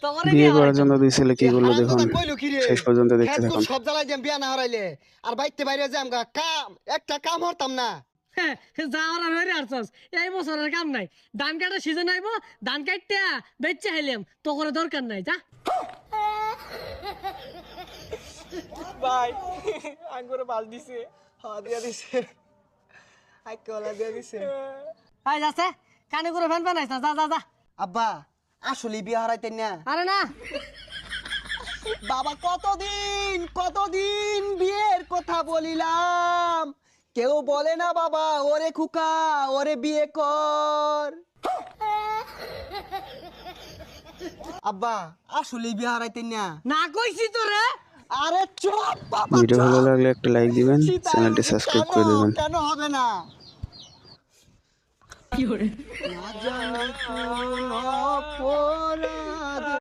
তোরে বিয়ে বিয়া করার হরাইতাম জন্য না। দুই ছেলে কি করলো হারাম দেখুন, কথা কইলো কি রে? শেষ পর্যন্ত দেখতে খেত থাকুন। সব জ্বালাই দিম বিয়া না হারাইলে আর বাইতে বাইরে যাম গা কাম একটা কাম হরতাম না। হ্যাঁ, যাওয়ার আর হইরে আরছস এই বছরের কাম নাই। ধান কাটা সিজন আইব, ধান কাটতে বেচে হেলিয়াম, তো করে দরকার নাই যা। ভাই আঙ্গুরে বাল দিছে। হ্যাঁ দিয়া দিছে, আইকলা দিয়া দিছে। আই যাচ্ছে কানে করে ফ্যান বানাইছ না, যা যা যা। আব্বা আসলে বিয়া হারাইতেন না? আরে না, বাবা কতদিন বিয়ের কথা বলিলাম, কেউ বলে না বাবা ওরে খুকা ওরে বিয়ে কর। আব্বা আসলে বিয়ে হারাইতেন না? না কইছি তো রে। আরে চুপ বাবা, ভিডিও ভালো চুপ। লাগলে একটা লাইক দিবেন, সীতার চ্যানেলটি সাবস্ক্রাইব করে দেবেন। কেন হবে না? কি করে না জানো কোন অপরাধ